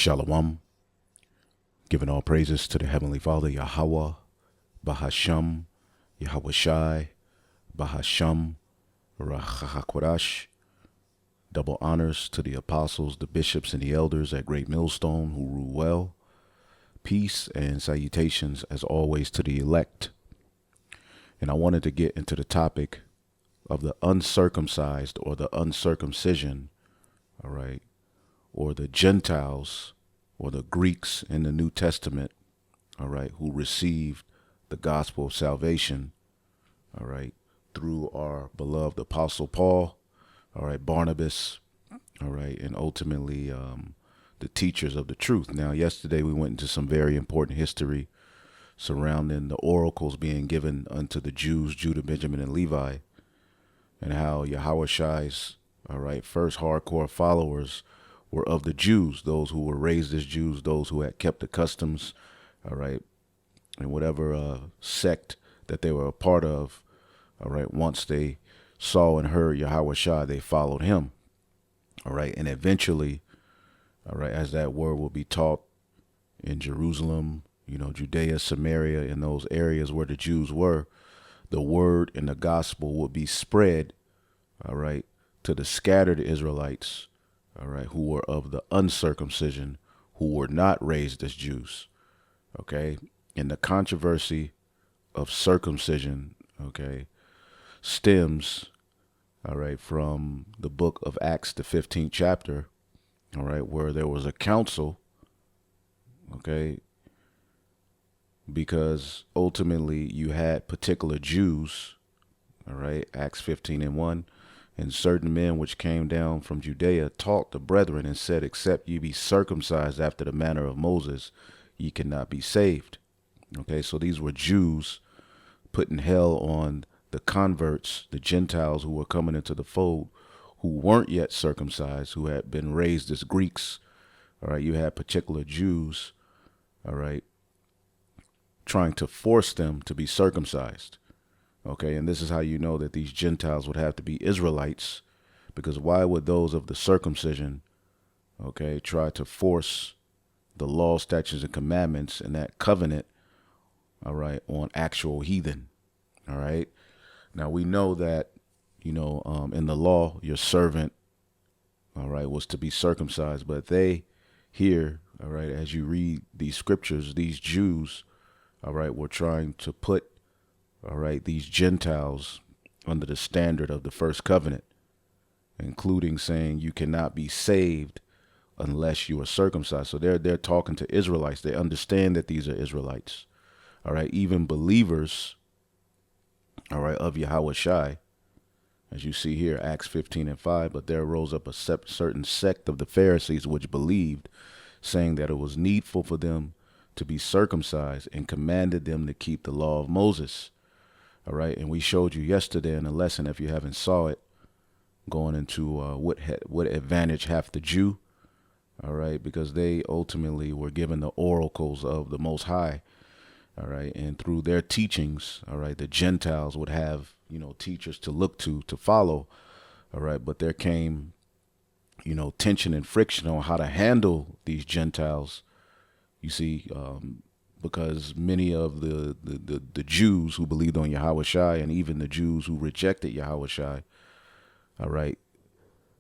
Shalom, giving all praises to the Heavenly Father, Yahweh, Bahasham, Yahweh Shai, Bahasham, Rachahakwadash. Double honors to the apostles, the bishops, and the elders at Great Millstone who rule well. Peace and salutations, as always, to the elect. And I wanted to get into the topic of the uncircumcised or the uncircumcision, all right, or the Gentiles or the Greeks in the New Testament, all right, who received the gospel of salvation, all right, through our beloved Apostle Paul, all right, Barnabas, all right, and ultimately the teachers of the truth. Now, yesterday we went into some very important history surrounding the oracles being given unto the Jews, Judah, Benjamin, and Levi, and how Yahweh Shai's, all right, first hardcore followers were of the Jews, those who were raised as Jews, those who had kept the customs, all right, and whatever sect that they were a part of, all right, once they saw and heard Yahweh Shai, they followed him, all right, and eventually, all right, as that word will be taught in Jerusalem, you know, Judea, Samaria, in those areas where the Jews were, the word and the gospel would be spread, all right, to the scattered Israelites, all right, who were of the uncircumcision, who were not raised as Jews, okay? And the controversy of circumcision, okay, stems, all right, from the book of Acts, the 15th chapter, all right, where there was a council, okay, because ultimately you had particular Jews, all right, Acts 15:1, and certain men which came down from Judea taught the brethren and said, except ye be circumcised after the manner of Moses, ye cannot be saved. Okay, so these were Jews putting hell on the converts, the Gentiles who were coming into the fold, who weren't yet circumcised, who had been raised as Greeks. All right, you had particular Jews, all right, trying to force them to be circumcised. Okay, and this is how you know that these Gentiles would have to be Israelites, because why would those of the circumcision, okay, try to force the law, statutes, and commandments and that covenant, all right, on actual heathen? All right, now we know that, you know, in the law, your servant, all right, was to be circumcised, but they here, all right, as you read these scriptures, these Jews, all right, were trying to put, all right, these Gentiles under the standard of the first covenant, including saying you cannot be saved unless you are circumcised. So they're talking to Israelites. They understand that these are Israelites, all right, even believers, all right, of Yahweh Shai, as you see here, Acts 15:5. But there rose up a certain sect of the Pharisees which believed, saying that it was needful for them to be circumcised, and commanded them to keep the law of Moses. All right, and we showed you yesterday in the lesson, if you haven't saw it, going into what advantage hath the Jew, all right, because they ultimately were given the oracles of the Most High, all right, and through their teachings, all right, the Gentiles would have, you know, teachers to look to follow, all right, but there came, you know, tension and friction on how to handle these Gentiles, you see, because many of the Jews who believed on Yahweh Shai, and even the Jews who rejected Yahweh Shai, all right,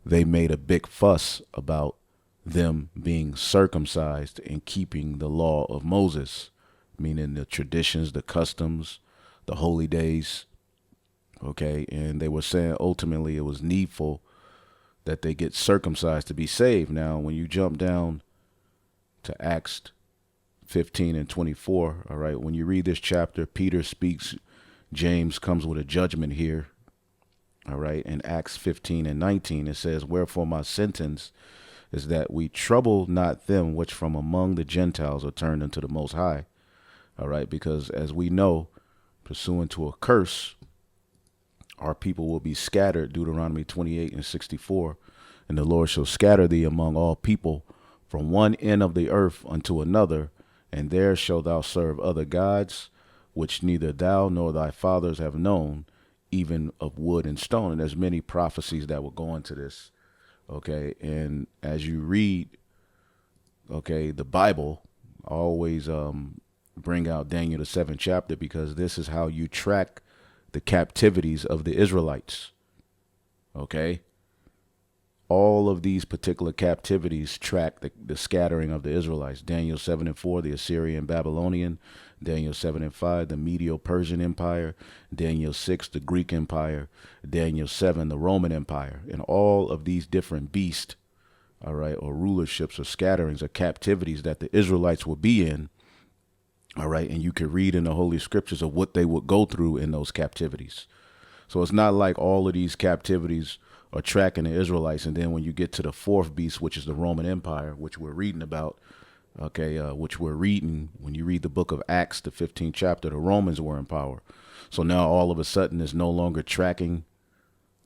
they made a big fuss about them being circumcised and keeping the law of Moses, meaning the traditions, the customs, the holy days, okay, and they were saying ultimately it was needful that they get circumcised to be saved. Now, when you jump down to Acts 15:24, all right, when you read this chapter, Peter speaks, James comes with a judgment here, all right, in Acts 15:19, it says, wherefore my sentence is that we trouble not them which from among the Gentiles are turned unto the Most High, all right, because as we know, pursuant to a curse, our people will be scattered, Deuteronomy 28:64, and the Lord shall scatter thee among all people from one end of the earth unto another, and there shalt thou serve other gods, which neither thou nor thy fathers have known, even of wood and stone. And there's many prophecies that will go into this, okay? And as you read okay, the Bible, I always bring out Daniel the 7th chapter, because this is how you track the captivities of the Israelites. Okay, all of these particular captivities track the scattering of the Israelites. Daniel 7 and 4, the Assyrian Babylonian. Daniel 7 and 5, the Medo-Persian Empire. Daniel 6, the Greek Empire. Daniel 7, the Roman Empire. And all of these different beasts, all right, or rulerships or scatterings or captivities that the Israelites will be in, all right, and you can read in the Holy Scriptures of what they would go through in those captivities. So it's not like all of these captivities are tracking the Israelites, and then when you get to the fourth beast, which is the Roman Empire, which we're reading about, okay, which we're reading when you read the book of Acts, the 15th chapter, the Romans were in power. So now all of a sudden it's no longer tracking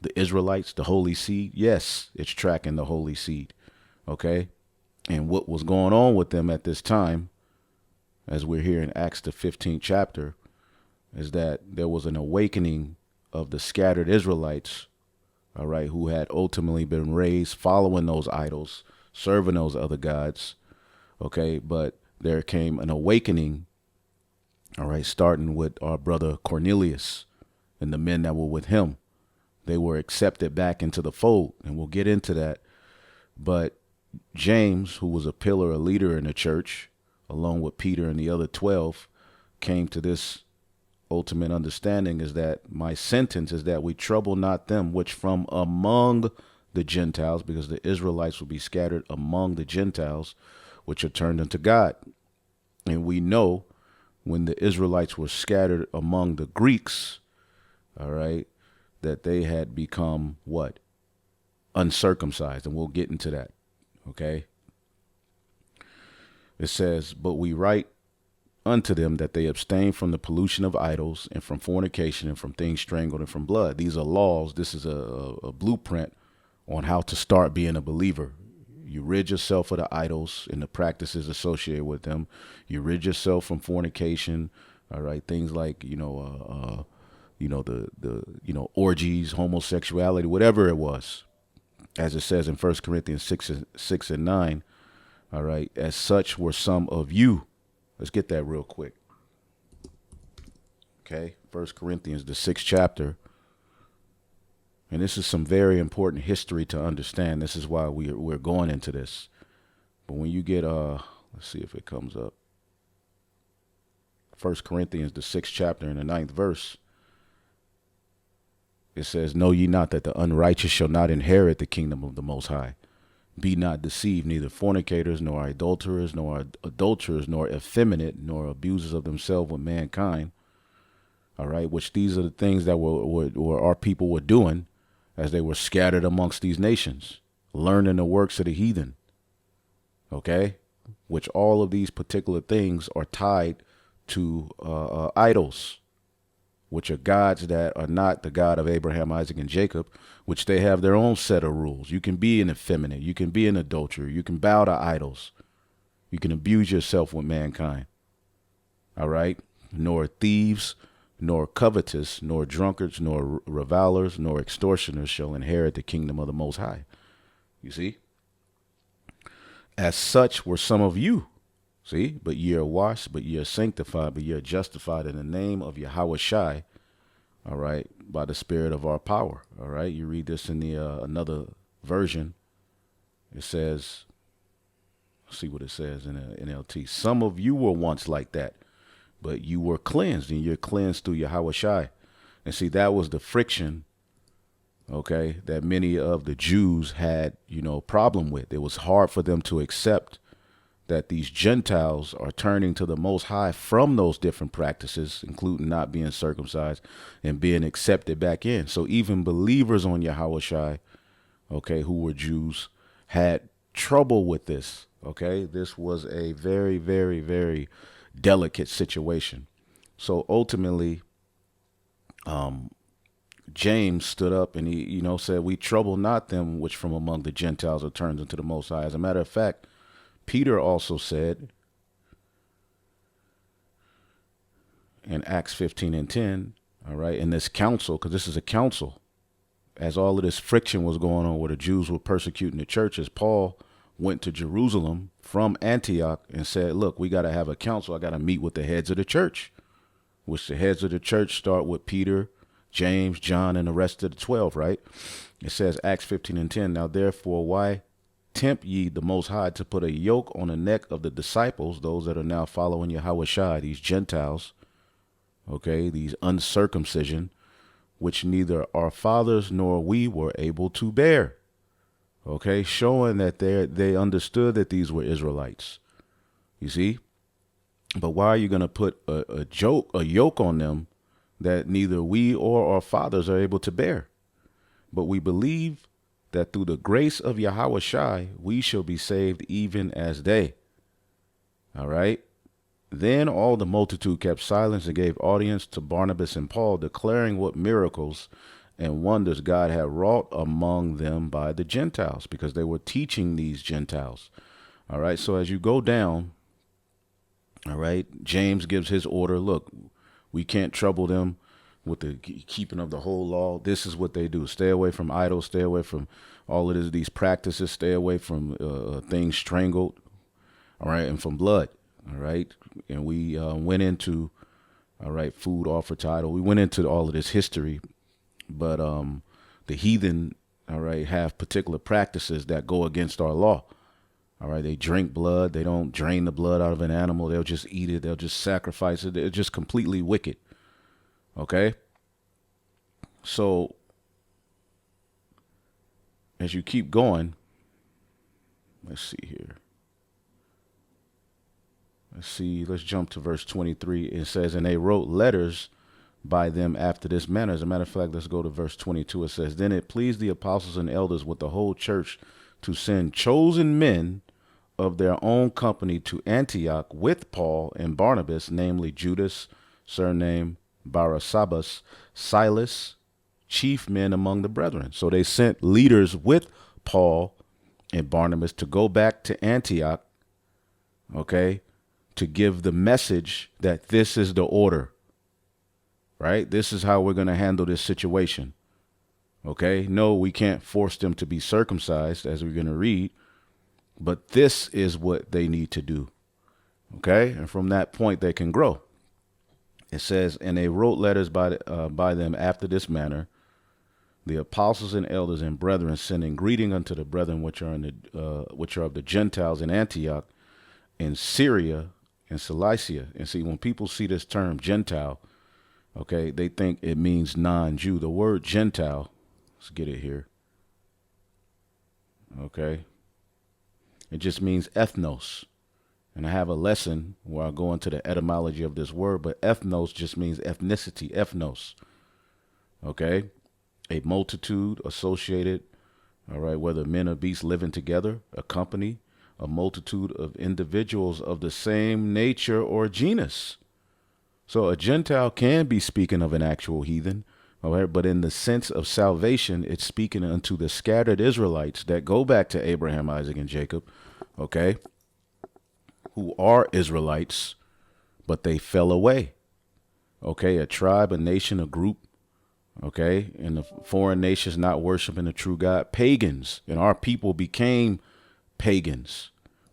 the Israelites, the holy seed. Yes, it's tracking the holy seed, okay? And what was going on with them at this time, as we're here in Acts, the 15th chapter, is that there was an awakening of the scattered Israelites, all right, who had ultimately been raised following those idols, serving those other gods, okay? But there came an awakening, all right, starting with our brother Cornelius and the men that were with him. They were accepted back into the fold, and we'll get into that. But James, who was a pillar, a leader in the church, along with Peter and the other 12, came to this ultimate understanding, is that my sentence is that we trouble not them which from among the Gentiles, because the Israelites will be scattered among the Gentiles, which are turned unto God. And we know when the Israelites were scattered among the Greeks, all right, that they had become what? Uncircumcised. And we'll get into that. Okay. It says, but we write unto them that they abstain from the pollution of idols and from fornication and from things strangled and from blood. These are laws. This is a blueprint on how to start being a believer. You rid yourself of the idols and the practices associated with them. You rid yourself from fornication. All right. Things like, the orgies, homosexuality, whatever it was, as it says in 1 Corinthians 6 and 9. All right. As such were some of you. Let's get that real quick. Okay. 1 Corinthians, the 6th chapter. And this is some very important history to understand. This is why we're going into this. But when you get, let's see if it comes up. 1 Corinthians, the 6th chapter and the 9th verse. It says, know ye not that the unrighteous shall not inherit the kingdom of the Most High? Be not deceived, neither fornicators, nor adulterers, nor adulterers, nor effeminate, nor abusers of themselves with mankind. All right, which these are the things that were our people were doing as they were scattered amongst these nations, learning the works of the heathen. Okay, which all of these particular things are tied to idols, which are gods that are not the God of Abraham, Isaac, and Jacob, which they have their own set of rules. You can be an effeminate. You can be an adulterer. You can bow to idols. You can abuse yourself with mankind. All right? Nor thieves, nor covetous, nor drunkards, nor revilers, nor extortioners shall inherit the kingdom of the Most High. You see? As such were some of you. See, but ye are washed, but ye are sanctified, but ye are justified in the name of Yahweh Shai, all right, by the spirit of our power, all right. You read this in the another version. It says, see what it says in the NLT. Some of you were once like that, but you were cleansed, and you're cleansed through Yahweh Shai. And see, that was the friction, okay, that many of the Jews had, problem with. It was hard for them to accept that these Gentiles are turning to the Most High from those different practices, including not being circumcised and being accepted back in. So even believers on Yahweh Shai, okay, who were Jews, had trouble with this. Okay, this was a very, very, very delicate situation. So ultimately, James stood up and he, said, we trouble not them which from among the Gentiles are turned into the Most High. As a matter of fact, Peter also said in Acts 15 and 10, all right, in this council, because this is a council, as all of this friction was going on where the Jews were persecuting the church, as Paul went to Jerusalem from Antioch and said, look, we got to have a council. I got to meet with the heads of the church, which the heads of the church start with Peter, James, John, and the rest of the 12, right? It says Acts 15:10. Now, therefore, why tempt ye the Most High to put a yoke on the neck of the disciples, those that are now following Yahweh Shai, these Gentiles, okay, these uncircumcision, which neither our fathers nor we were able to bear. Okay, showing that they understood that these were Israelites. You see? But why are you going to put a yoke on them that neither we or our fathers are able to bear? But we believe that through the grace of Yahweh Shai, we shall be saved even as they. All right. Then all the multitude kept silence and gave audience to Barnabas and Paul, declaring what miracles and wonders God had wrought among them by the Gentiles, because they were teaching these Gentiles. All right. So as you go down, all right, James gives his order. Look, we can't trouble them with the keeping of the whole law. This is what they do. Stay away from idols. Stay away from all of these practices. Stay away from things strangled. All right. And from blood. All right. And we went into, all right, food offered to idol. We went into all of this history. But the heathen, all right, have particular practices that go against our law. All right. They drink blood. They don't drain the blood out of an animal. They'll just eat it. They'll just sacrifice it. They're just completely wicked. Okay. So as you keep going, let's see here. Let's jump to verse 23. It says, and they wrote letters by them after this manner. As a matter of fact, let's go to verse 22. It says, then it pleased the apostles and elders with the whole church to send chosen men of their own company to Antioch with Paul and Barnabas, namely Judas, surnamed Barasabbas, Silas, chief men among the brethren. So they sent leaders with Paul and Barnabas to go back to Antioch, okay, to give the message that this is the order, right? This is how we're going to handle this situation. Okay. No, we can't force them to be circumcised, as we're going to read, but this is what they need to do. Okay. And from that point, they can grow. It says, and they wrote letters by them after this manner, the apostles and elders and brethren sending greeting unto the brethren which are of the Gentiles in Antioch, in Syria, and Cilicia. And see, when people see this term Gentile, okay, they think it means non-Jew. The word Gentile, let's get it here. Okay. It just means ethnos. And I have a lesson where I go into the etymology of this word, but ethnos just means ethnicity, ethnos. Okay. A multitude associated, all right, whether men or beasts living together, a company, a multitude of individuals of the same nature or genus. So a Gentile can be speaking of an actual heathen, all right, but in the sense of salvation, it's speaking unto the scattered Israelites that go back to Abraham, Isaac, and Jacob, okay, who are Israelites, but they fell away. Okay, a tribe, a nation, a group, okay, and the foreign nations not worshiping the true God, pagans, and our people became pagans.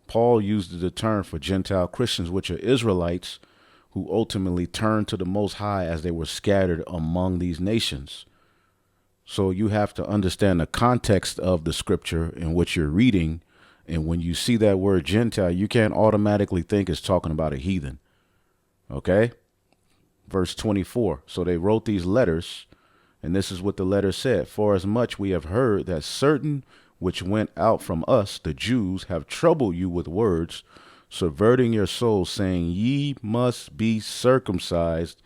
Paul used the term for Gentile Christians, which are Israelites who ultimately turned to the Most High as they were scattered among these nations. So you have to understand the context of the scripture in which you're reading. And when you see that word Gentile, you can't automatically think it's talking about a heathen. Okay. Verse 24. So they wrote these letters, and this is what the letter said. For as much we have heard that certain which went out from us, the Jews, have troubled you with words, subverting your souls, saying, ye must be circumcised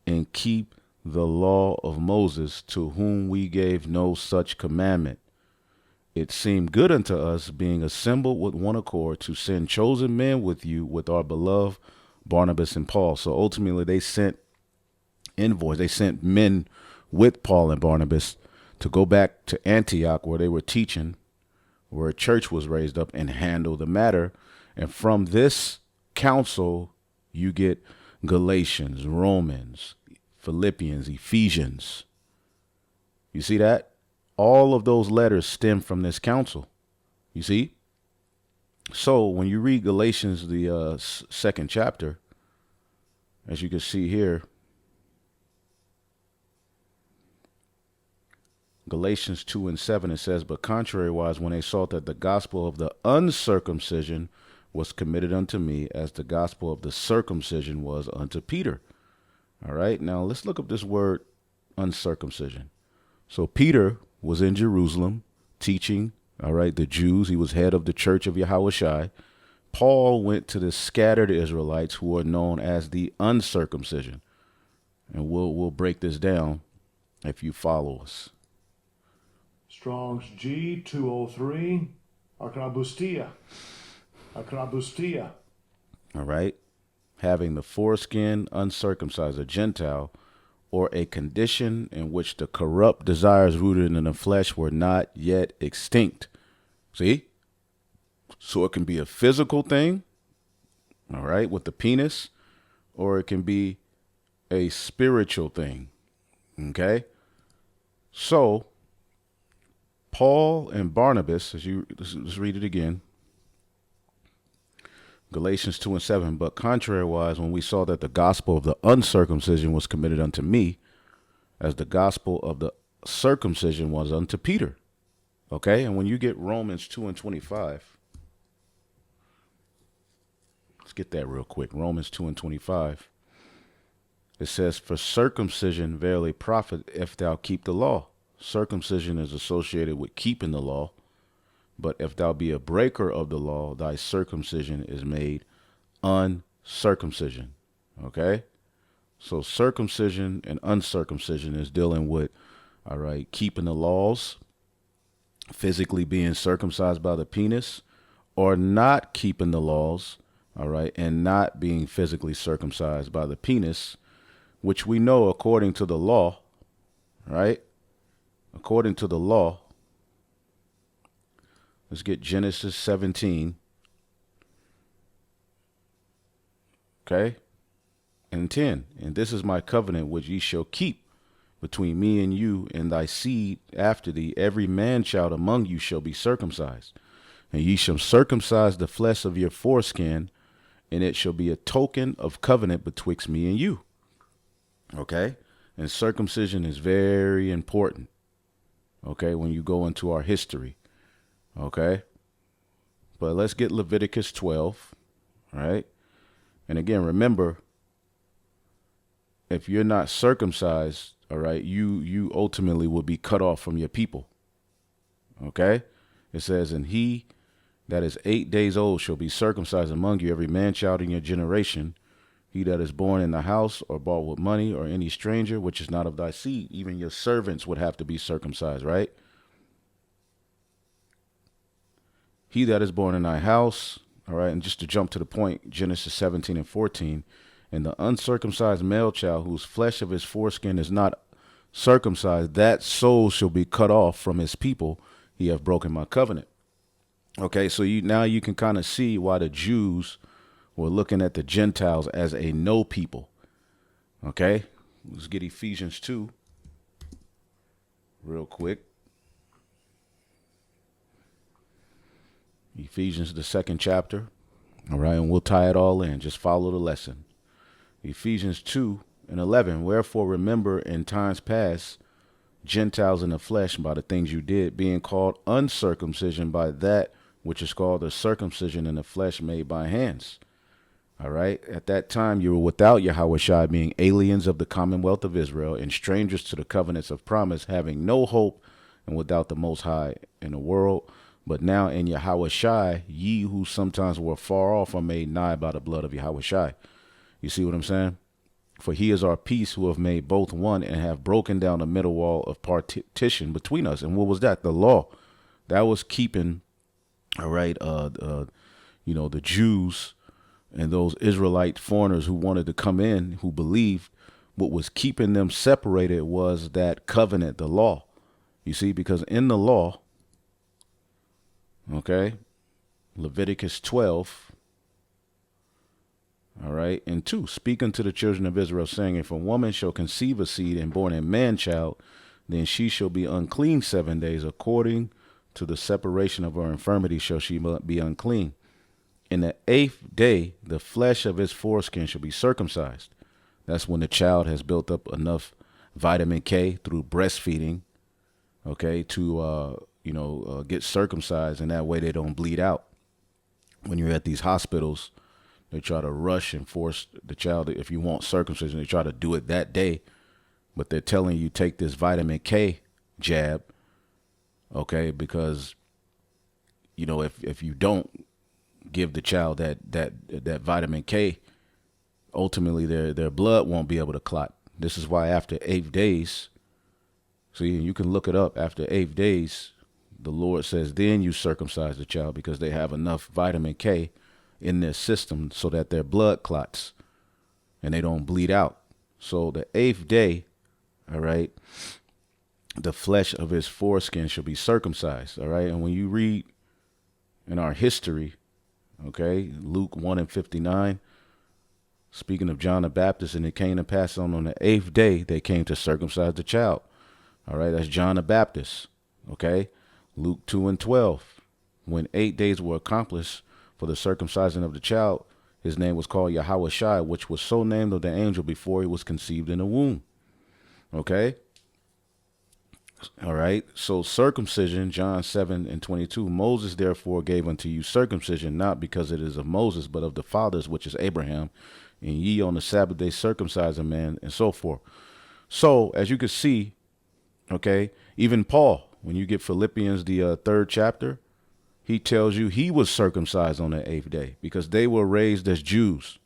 and keep the law of Moses, to whom we gave no such commandment. It seemed good unto us, being assembled with one accord, to send chosen men with you, with our beloved Barnabas and Paul. So ultimately they sent envoys. They sent men with Paul and Barnabas to go back to Antioch, where they were teaching, where a church was raised up, and handle the matter. And from this council, you get Galatians, Romans, Philippians, Ephesians. You see that? All of those letters stem from this council. You see? So when you read Galatians, the second chapter, as you can see here, Galatians 2 and 7, it says, but contrariwise, when they saw that the gospel of the uncircumcision was committed unto me, as the gospel of the circumcision was unto Peter. All right, now let's look up this word uncircumcision. So Peter was in Jerusalem teaching, all right, the Jews. He was head of the church of Yahushai. Paul went to the scattered Israelites who are known as the uncircumcision. And we'll break this down if you follow us. Strong's G 203. Akrabustia. Akrabustia. All right. Having the foreskin uncircumcised, a Gentile, or a condition in which the corrupt desires rooted in the flesh were not yet extinct. See? So it can be a physical thing, all right, with the penis, or it can be a spiritual thing, okay? So Paul and Barnabas, let's read it again. Galatians 2 and 7, but contrariwise, when we saw that the gospel of the uncircumcision was committed unto me, as the gospel of the circumcision was unto Peter. Okay, and when you get Romans 2 and 25, let's get that real quick. Romans 2 and 25, it says, for circumcision verily profit if thou keep the law. Circumcision is associated with keeping the law. But if thou be a breaker of the law, thy circumcision is made uncircumcision. Okay? So circumcision and uncircumcision is dealing with, all right, keeping the laws, physically being circumcised by the penis, or not keeping the laws, all right, and not being physically circumcised by the penis, which we know according to the law, right? According to the law, let's get Genesis 17. Okay? And 10. And this is my covenant which ye shall keep between me and you and thy seed after thee. Every man child among you shall be circumcised. And ye shall circumcise the flesh of your foreskin, and it shall be a token of covenant betwixt me and you. Okay? And circumcision is very important. Okay? When you go into our history. Okay, but let's get Leviticus 12, all right? And again, remember, if you're not circumcised, all right, you ultimately will be cut off from your people. Okay, it says, and he that is 8 days old shall be circumcised among you, every man child in your generation, he that is born in the house or bought with money, or any stranger which is not of thy seed. Even your servants would have to be circumcised, right? He that is born in thy house, all right, and just to jump to the point, Genesis 17 and 14, and the uncircumcised male child whose flesh of his foreskin is not circumcised, that soul shall be cut off from his people. He have broken my covenant. Okay, so now you can kind of see why the Jews were looking at the Gentiles as a no people. Okay, let's get Ephesians 2 real quick. Ephesians, the second chapter. All right, and we'll tie it all in. Just follow the lesson. Ephesians 2 and 11. Wherefore remember in times past, Gentiles in the flesh by the things you did, being called uncircumcision by that which is called the circumcision in the flesh made by hands. All right. At that time, you were without Yahushai, being aliens of the commonwealth of Israel and strangers to the covenants of promise, having no hope and without the Most High in the world. But now in Yahushai, ye who sometimes were far off are made nigh by the blood of Yahushai. You see what I'm saying? For he is our peace, who have made both one and have broken down the middle wall of partition between us. And what was that? The law. That was keeping, all right, the Jews and those Israelite foreigners who wanted to come in, who believed, what was keeping them separated was that covenant, the law. You see, because in the law, okay, Leviticus 12, all right, and 2, speak unto the children of Israel, saying, if a woman shall conceive a seed and born a man child, then she shall be unclean 7 days, according to the separation of her infirmity shall she be unclean. In the 8th day, the flesh of his foreskin shall be circumcised. That's when the child has built up enough vitamin K through breastfeeding, okay, to get circumcised, and that way they don't bleed out. When you're at these hospitals, they try to rush and force the child. If you want circumcision, they try to do it that day, but they're telling you take this vitamin K jab, okay, because if you don't give the child that vitamin K, ultimately their blood won't be able to clot. This is why after 8 days, see, you can look it up. After 8 days, the Lord says, then you circumcise the child, because they have enough vitamin K in their system so that their blood clots and they don't bleed out. So the 8th day, all right, the flesh of his foreskin shall be circumcised. All right. And when you read in our history, okay, Luke 1:59, speaking of John the Baptist, and it came to pass on the 8th day, they came to circumcise the child. All right. That's John the Baptist. Okay. Luke 2:12, when 8 days were accomplished for the circumcision of the child, his name was called Yahushua, which was so named of the angel before he was conceived in the womb. Okay. All right. So circumcision, John 7:22, Moses therefore gave unto you circumcision, not because it is of Moses, but of the fathers, which is Abraham. And ye on the Sabbath day circumcise a man, and so forth. So as you can see, okay, even Paul, when you get Philippians, the 3rd chapter, he tells you he was circumcised on the 8th day because they were raised as Jews.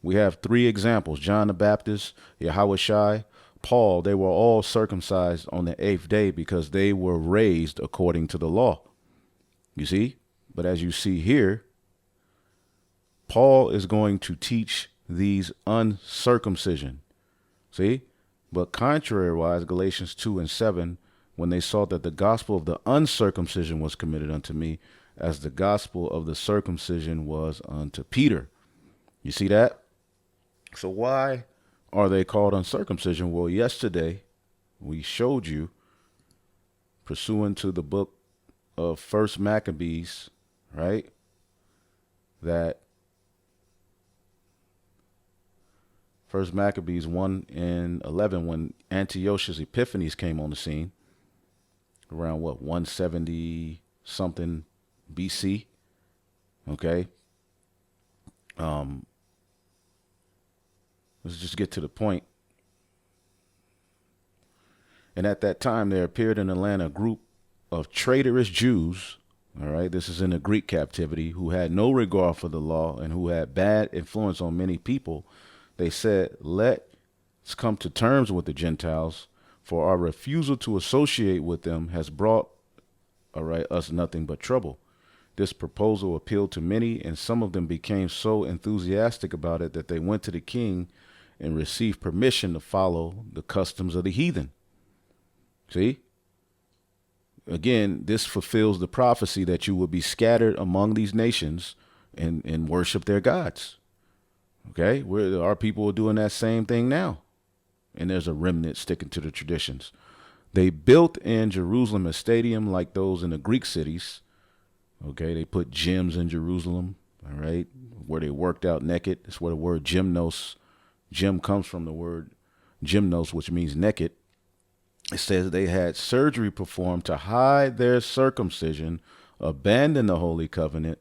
We have 3 examples: John the Baptist, Yahushua, Paul. They were all circumcised on the 8th day because they were raised according to the law. You see? But as you see here, Paul is going to teach these uncircumcision. See? But contrary-wise, Galatians 2:7, when they saw that the gospel of the uncircumcision was committed unto me, as the gospel of the circumcision was unto Peter. You see that? So why are they called uncircumcision? Well, yesterday we showed you, pursuant to the book of First Maccabees, right, that First Maccabees 1:11, when Antiochus Epiphanes came on the scene, around 170 something BC. Okay. Let's just get to the point. And at that time, there appeared in the land a group of traitorous Jews. All right. This is in the Greek captivity, who had no regard for the law and who had bad influence on many people. They said, let's come to terms with the Gentiles, for our refusal to associate with them has brought, us nothing but trouble. This proposal appealed to many, and some of them became so enthusiastic about it that they went to the king and received permission to follow the customs of the heathen. See? Again, this fulfills the prophecy that you will be scattered among these nations and worship their gods. Okay? Our people are doing that same thing now. And there's a remnant sticking to the traditions. They built in Jerusalem a stadium like those in the Greek cities. Okay, they put gyms in Jerusalem, all right, where they worked out naked. That's where the word gym comes from, the word gymnos, which means naked. It says they had surgery performed to hide their circumcision, abandoned the Holy Covenant,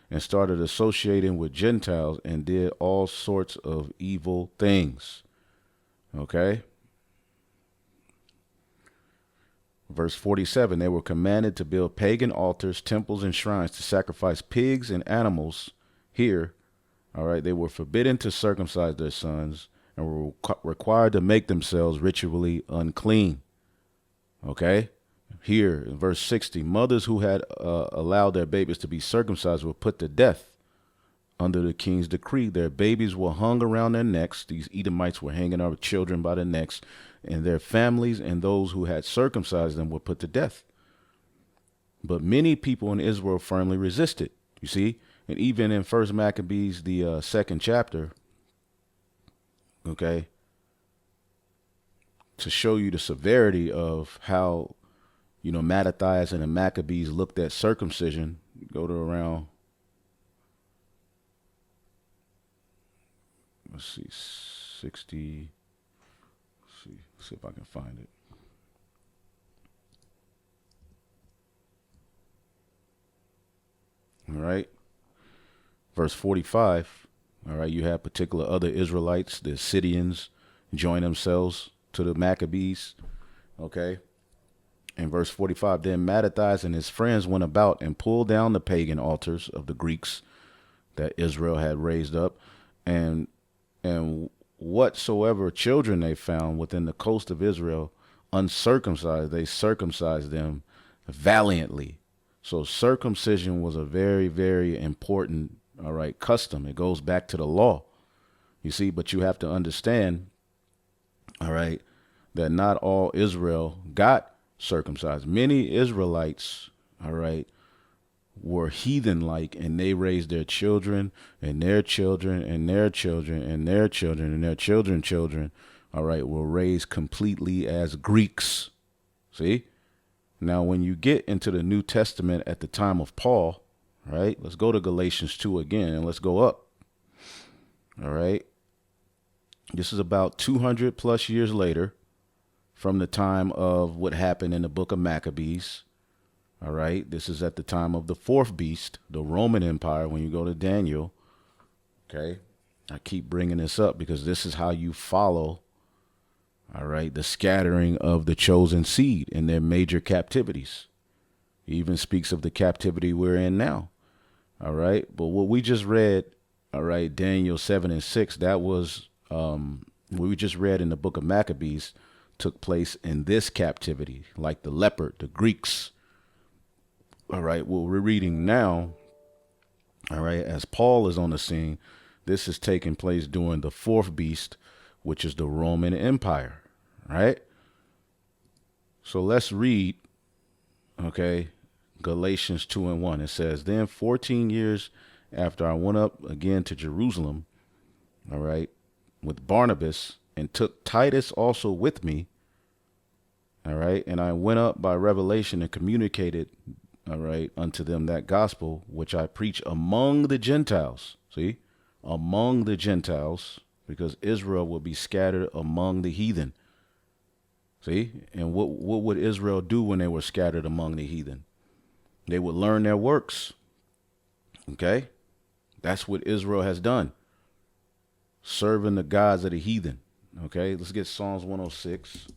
and started associating with Gentiles and did all sorts of evil things. Okay. Verse 47, they were commanded to build pagan altars, temples, and shrines to sacrifice pigs and animals here. All right. They were forbidden to circumcise their sons and were required to make themselves ritually unclean. Okay. Here in verse 60, mothers who had allowed their babies to be circumcised were put to death under the king's decree. Their babies were hung around their necks. These Edomites were hanging our children by the necks, and their families and those who had circumcised them were put to death. But many people in Israel firmly resisted, you see, and even in First Maccabees, the 2nd chapter, okay, to show you the severity of how, Mattathias and the Maccabees looked at circumcision, go to around let's see, 60. Let's see if I can find it. All right. Verse 45. All right. You have particular other Israelites, the Sidonians, join themselves to the Maccabees. Okay. In verse 45, then Mattathias and his friends went about and pulled down the pagan altars of the Greeks that Israel had raised up, and whatsoever children they found within the coast of Israel uncircumcised, they circumcised them valiantly. So circumcision was a very, very important, all right, custom. It goes back to the law, you see, but you have to understand, all right, that not all Israel got circumcised. Many Israelites, all right, were heathen like, and they raised their children and their children and their children and their children and their children's children, all right, were raised completely as Greeks. See? Now, when you get into the New Testament at the time of Paul, right, let's go to Galatians 2 again and let's go up. All right. This is about 200 plus years later from the time of what happened in the book of Maccabees. All right. This is at the time of the fourth beast, the Roman Empire, when you go to Daniel. Okay. I keep bringing this up because this is how you follow, all right, the scattering of the chosen seed in their major captivities. He even speaks of the captivity we're in now. All right. But what we just read, all right, Daniel 7 and 6, that was what we just read in the book of Maccabees took place in this captivity, like the leopard, the Greeks. All right, what we're reading now, all right, as Paul is on the scene, this is taking place during the fourth beast, which is the Roman Empire, right? So let's read, okay, Galatians 2 and 1. It says, then 14 years after I went up again to Jerusalem, all right, with Barnabas, and took Titus also with me, all right, and I went up by revelation and communicated, all right, unto them that gospel which I preach among the Gentiles. See, among the Gentiles, because Israel will be scattered among the heathen. See, and what would Israel do when they were scattered among the heathen? They would learn their works. Okay, that's what Israel has done, serving the gods of the heathen. Okay, let's get Psalms 106.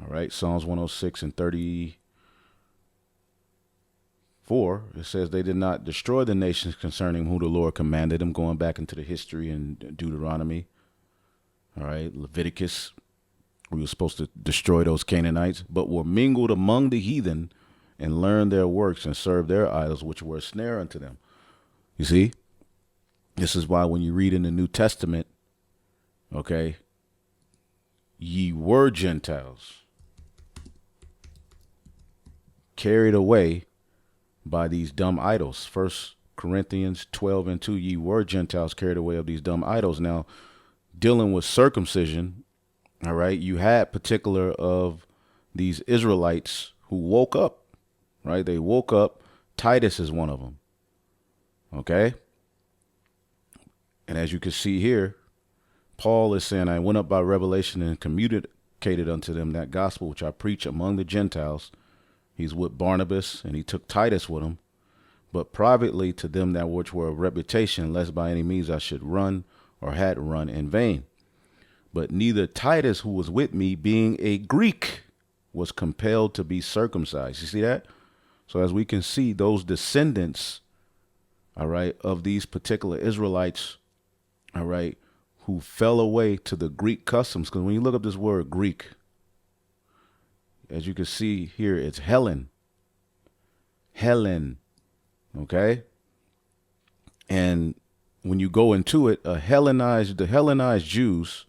All right, Psalms 106 and 34, it says they did not destroy the nations concerning who the Lord commanded them, going back into the history in Deuteronomy. All right, Leviticus, we were supposed to destroy those Canaanites, but were mingled among the heathen and learned their works and served their idols, which were a snare unto them. You see, this is why when you read in the New Testament, okay, ye were Gentiles, carried away by these dumb idols. 1 Corinthians 12 and 2, ye were Gentiles carried away of these dumb idols. Now, dealing with circumcision, all right, you had particular of these Israelites who woke up, right? They woke up. Titus is one of them. Okay. And as you can see here, Paul is saying, I went up by revelation and communicated unto them that gospel which I preach among the Gentiles. He's with Barnabas, and he took Titus with him, but privately to them that which were of reputation, lest by any means I should run or had run in vain. But neither Titus, who was with me, being a Greek, was compelled to be circumcised. You see that? So as we can see, those descendants, all right, of these particular Israelites, all right, who fell away to the Greek customs. Because when you look up this word Greek, as you can see here, it's Helen. Helen. Okay. And when you go into it, the Hellenized Jews,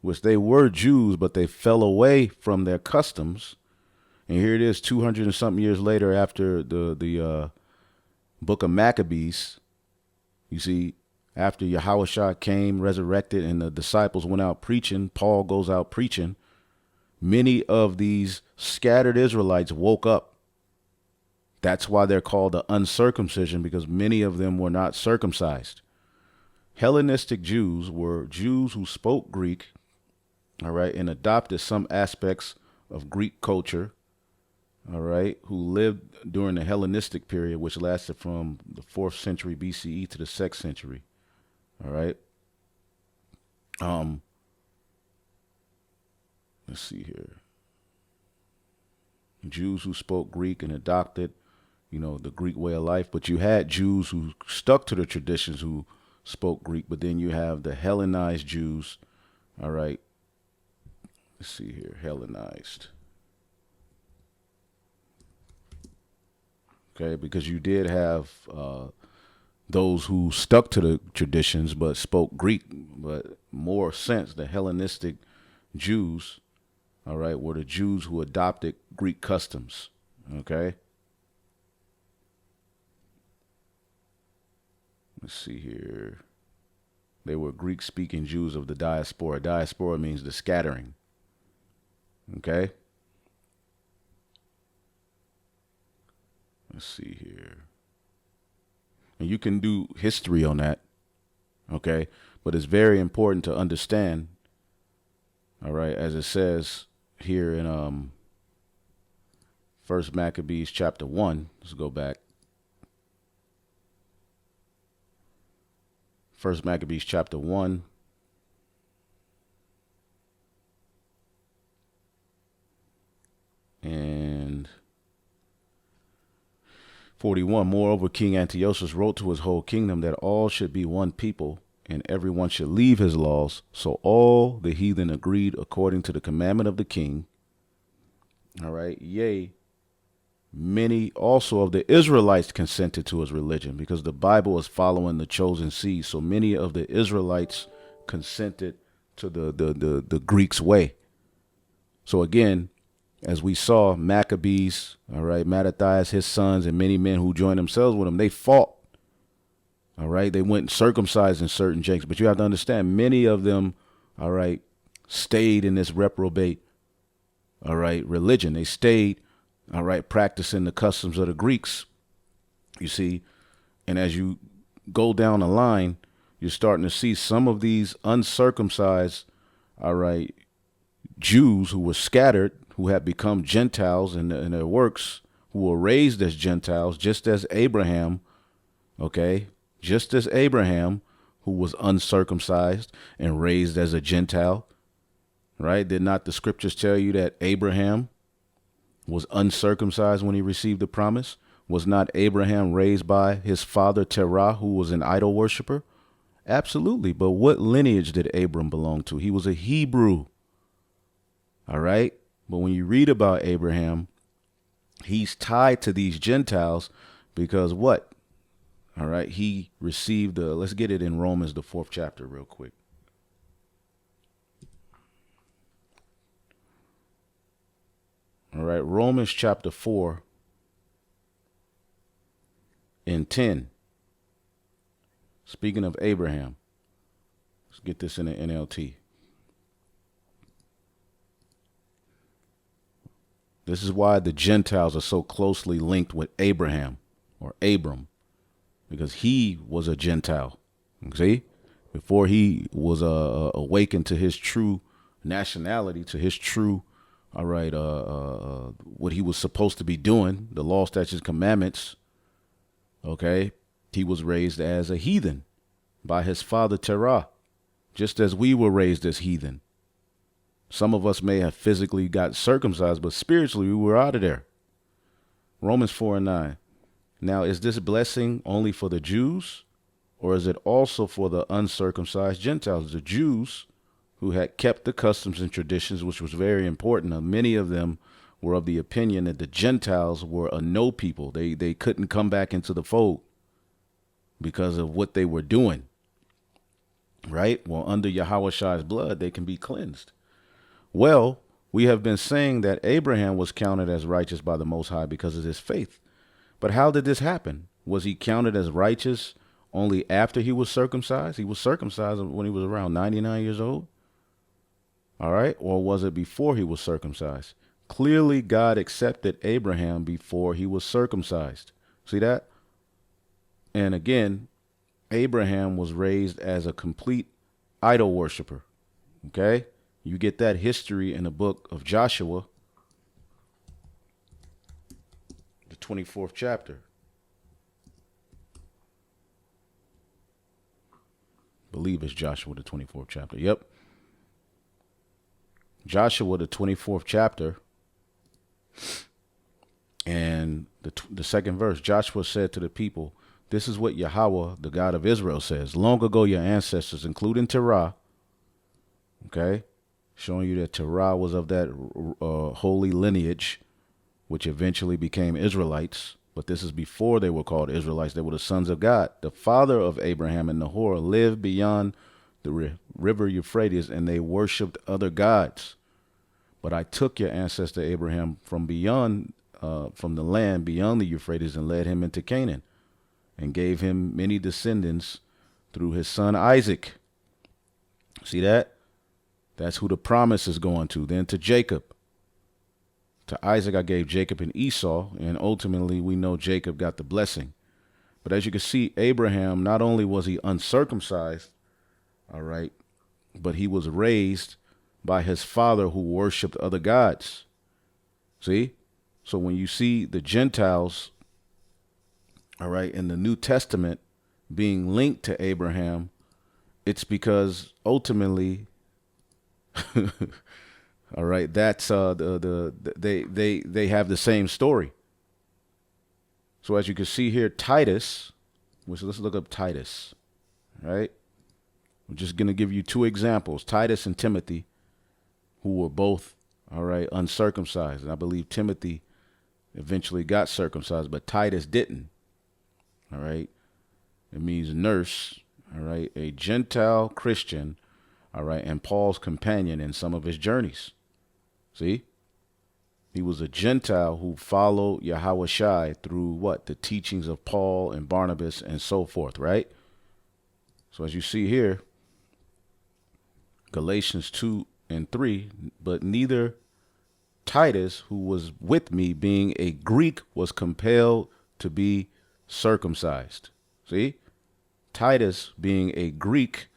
which they were Jews, but they fell away from their customs. And here it is 200 and something years later after the book of Maccabees. You see, after Yahushua came, resurrected, and the disciples went out preaching, Paul goes out preaching, many of these scattered Israelites woke up. That's why they're called the uncircumcision, because many of them were not circumcised. Hellenistic Jews were Jews who spoke Greek, all right, and adopted some aspects of Greek culture, all right, who lived during the Hellenistic period, which lasted from the 4th century BCE to the 6th century, all right. Um, let's see here. Jews who spoke Greek and adopted, the Greek way of life, but you had Jews who stuck to the traditions who spoke Greek, but then you have the Hellenized Jews, all right. Let's see here, Hellenized. Okay, because you did have those who stuck to the traditions but spoke Greek, but more sense, the Hellenistic Jews, all right, were the Jews who adopted Greek customs, okay? Let's see here. They were Greek-speaking Jews of the diaspora. Diaspora means the scattering, okay? Let's see here. And you can do history on that, okay? But it's very important to understand, all right, as it says here in First Maccabees chapter 1. Let's go back. First Maccabees chapter 1. And 41. Moreover, King Antiochus wrote to his whole kingdom that all should be one people, and everyone should leave his laws. So all the heathen agreed according to the commandment of the king. All right. Yea, many also of the Israelites consented to his religion, because the Bible is following the chosen seed. So many of the Israelites consented to the Greeks' way. So again, as we saw, Maccabees, all right, Mattathias, his sons, and many men who joined themselves with him, they fought. All right, they went circumcised in certain jakes. But you have to understand, many of them, all right, stayed in this reprobate, all right, religion. They stayed, all right, practicing the customs of the Greeks, you see. And as you go down the line, you're starting to see some of these uncircumcised, all right, Jews who were scattered, who had become Gentiles in their works, who were raised as Gentiles, just as Abraham, okay, just as Abraham, who was uncircumcised and raised as a Gentile, right? Did not the scriptures tell you that Abraham was uncircumcised when he received the promise? Was not Abraham raised by his father Terah, who was an idol worshiper? Absolutely. But what lineage did Abram belong to? He was a Hebrew. All right. But when you read about Abraham, he's tied to these Gentiles because what? All right. He received let's get it in Romans, the 4th chapter real quick. All right. Romans chapter 4 and 10. Speaking of Abraham, let's get this in the NLT. This is why the Gentiles are so closely linked with Abraham or Abram, because he was a Gentile. See, before he was awakened to his true nationality, to his true, all right, what he was supposed to be doing, the law, statutes, commandments. Okay, he was raised as a heathen by his father Terah, just as we were raised as heathen. Some of us may have physically got circumcised, but spiritually we were out of there. Romans 4 and 9. Now, is this blessing only for the Jews, or is it also for the uncircumcised Gentiles? The Jews who had kept the customs and traditions, which was very important. Many of them were of the opinion that the Gentiles were a no people. They couldn't come back into the fold because of what they were doing. Right? Well, under Yahweh blood, they can be cleansed. Well, we have been saying that Abraham was counted as righteous by the Most High because of his faith. But how did this happen? Was he counted as righteous only after he was circumcised? He was circumcised when he was around 99 years old. All right. Or was it before he was circumcised? Clearly, God accepted Abraham before he was circumcised. See that? And again, Abraham was raised as a complete idol worshiper. Okay? You get that history in the book of Joshua, the 24th chapter. I believe it's Joshua, the 24th chapter. Yep. Joshua, the 24th chapter. And the second verse, Joshua said to the people, "This is what Yahweh, the God of Israel, says. Long ago, your ancestors, including Terah," okay, showing you that Terah was of that holy lineage, which eventually became Israelites. But this is before they were called Israelites. They were the sons of God. "The father of Abraham and Nahor lived beyond the river Euphrates, and they worshipped other gods. But I took your ancestor Abraham from the land beyond the Euphrates and led him into Canaan and gave him many descendants through his son Isaac." See that? That's who the promise is going to. Then to Jacob. To Isaac I gave Jacob and Esau, and ultimately we know Jacob got the blessing. But as you can see, Abraham, not only was he uncircumcised, all right, but he was raised by his father who worshiped other gods. See? So when you see the Gentiles, all right, in the New Testament being linked to Abraham, it's because ultimately, all right, that's they have the same story. So as you can see here, Titus, which let's look up Titus, right? I'm just going to give you two examples, Titus and Timothy, who were both, all right, uncircumcised. And I believe Timothy eventually got circumcised, but Titus didn't. All right. It means nurse. All right. A Gentile Christian. All right. And Paul's companion in some of his journeys. See? He was a Gentile who followed Yahweh Shai through what? The teachings of Paul and Barnabas and so forth, right? So as you see here, Galatians 2 and 3, "But neither Titus, who was with me, being a Greek, was compelled to be circumcised." See? Titus, being a Greek,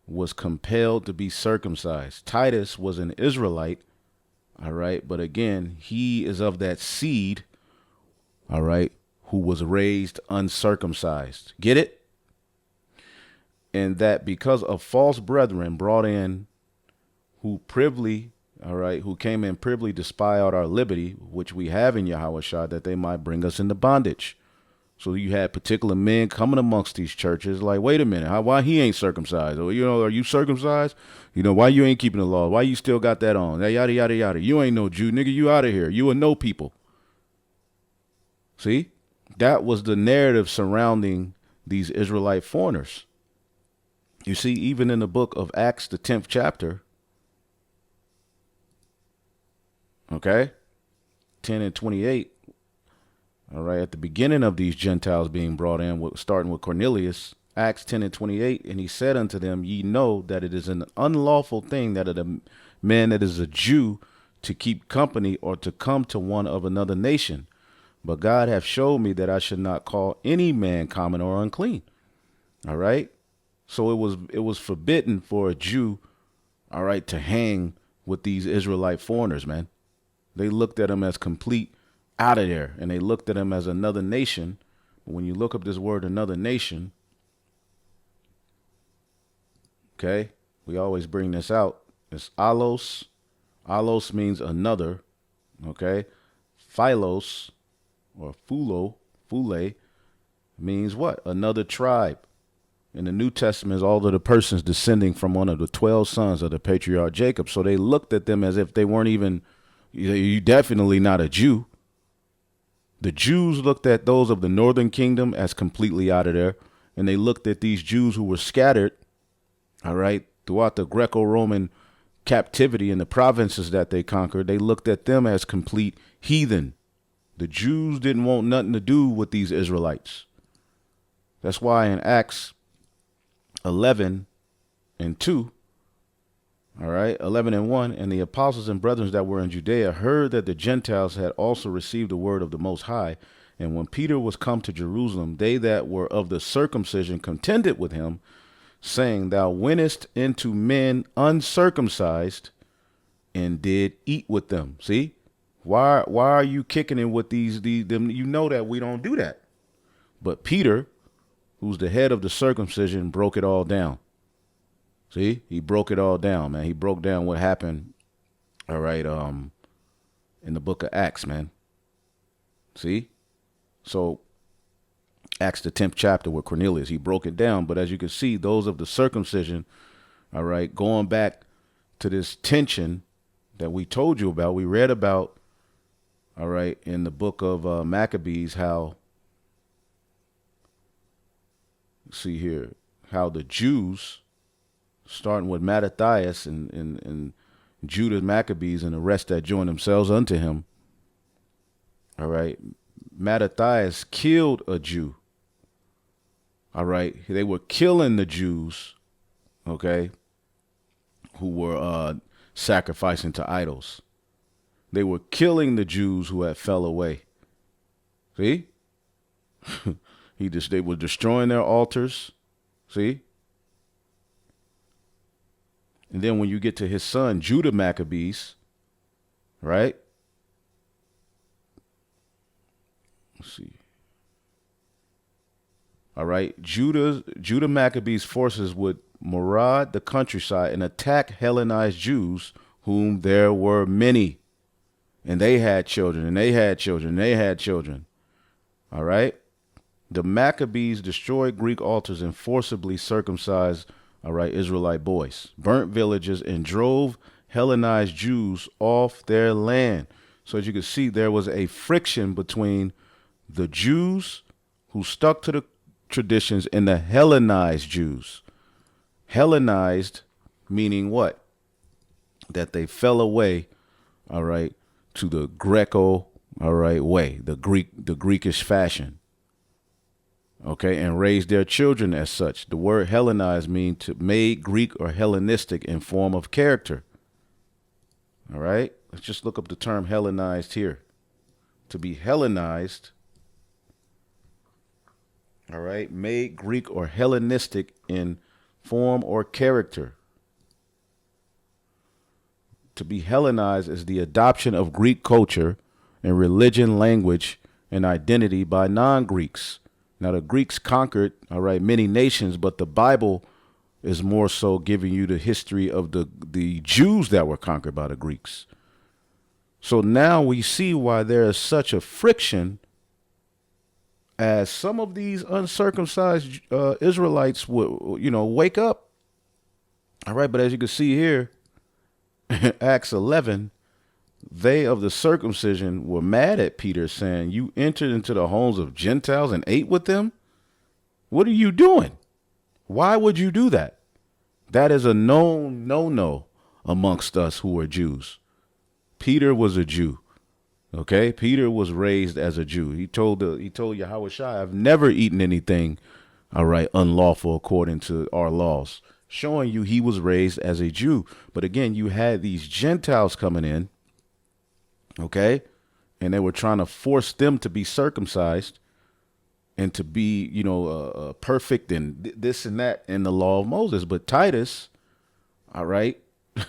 was compelled to be circumcised. Titus was an Israelite, all right, but again, he is of that seed, all right, who was raised uncircumcised. Get it? And that because of false brethren brought in who privily, all right, who came in privily to spy out our liberty, which we have in Yahweh Shah, that they might bring us into bondage. So you had particular men coming amongst these churches like, wait a minute, why he ain't circumcised? Or, are you circumcised? Why you ain't keeping the law? Why you still got that on? Yada, yada, yada. You ain't no Jew, nigga. You out of here. You a no people. See? That was the narrative surrounding these Israelite foreigners. You see, even in the book of Acts, the 10th chapter, okay, 10 and 28, all right, at the beginning of these Gentiles being brought in, starting with Cornelius, Acts 10 and 28, "And he said unto them, Ye know that it is an unlawful thing that a man that is a Jew to keep company or to come to one of another nation. But God hath showed me that I should not call any man common or unclean." All right. So it was forbidden for a Jew, all right, to hang with these Israelite foreigners, man. They looked at them as complete out of there, and they looked at them as another nation. But when you look up this word, another nation, okay, we always bring this out. It's allos. Allos means another, okay? Philos or phule means what? Another tribe. In the New Testament is all of the persons descending from one of the 12 sons of the patriarch Jacob. So they looked at them as if they weren't even, you definitely not a Jew. The Jews looked at those of the northern kingdom as completely out of there. And they looked at these Jews who were scattered, all right, throughout the Greco-Roman captivity in the provinces that they conquered. They looked at them as complete heathen. The Jews didn't want nothing to do with these Israelites. That's why in Acts 11 and 2, All right, 11 and 1. And the apostles and brethren that were in Judea heard that the Gentiles had also received the word of the Most High. And when Peter was come to Jerusalem, they that were of the circumcision contended with him, saying, Thou wentest into men uncircumcised and did eat with them. See? Why are you kicking in with them? You know that we don't do that. But Peter, who's the head of the circumcision, broke it all down. See? He broke it all down, man. He broke down what happened, all right, in the book of Acts, man. See? So Acts the 10th chapter with Cornelius, he broke it down. But as you can see, those of the circumcision, all right, going back to this tension that we told you about, we read about, all right, in the book of Maccabees, how, see here, how the Jews, starting with Mattathias and Judah Maccabees and the rest that joined themselves unto him, all right, Mattathias killed a Jew. All right, they were killing the Jews, okay, who were sacrificing to idols. They were killing the Jews who had fell away. See? They were destroying their altars. See? And then when you get to his son, Judah Maccabees, right? Let's see. All right. Judah Maccabees forces would maraud the countryside and attack Hellenized Jews, whom there were many. And they had children, and they had children, and they had children. All right. The Maccabees destroyed Greek altars and forcibly circumcised, all right, Israelite boys, burnt villages, and drove Hellenized Jews off their land. So as you can see, there was a friction between the Jews who stuck to the traditions and the Hellenized Jews. Hellenized meaning what? That they fell away, all right, to the Greco, all right, way, the Greekish fashion. Okay, and raised their children as such. The word Hellenized means to made Greek or Hellenistic in form of character. All right, let's just look up the term Hellenized here. To be Hellenized, all right, made Greek or Hellenistic in form or character. To be Hellenized is the adoption of Greek culture and religion, language, and identity by non-Greeks. Now, the Greeks conquered, all right, many nations, but the Bible is more so giving you the history of the Jews that were conquered by the Greeks. So now we see why there is such a friction, as some of these uncircumcised Israelites would, wake up. All right, but as you can see here, Acts 11, they of the circumcision were mad at Peter, saying, You entered into the homes of Gentiles and ate with them? What are you doing? Why would you do that? That is a known no amongst us who are Jews. Peter was a Jew. Okay? Peter was raised as a Jew. He told Yahushua, I've never eaten anything, all right, unlawful according to our laws, showing you he was raised as a Jew. But again, you had these Gentiles coming in, okay, and they were trying to force them to be circumcised and to be, perfect and this and that in the law of Moses. But Titus, all right,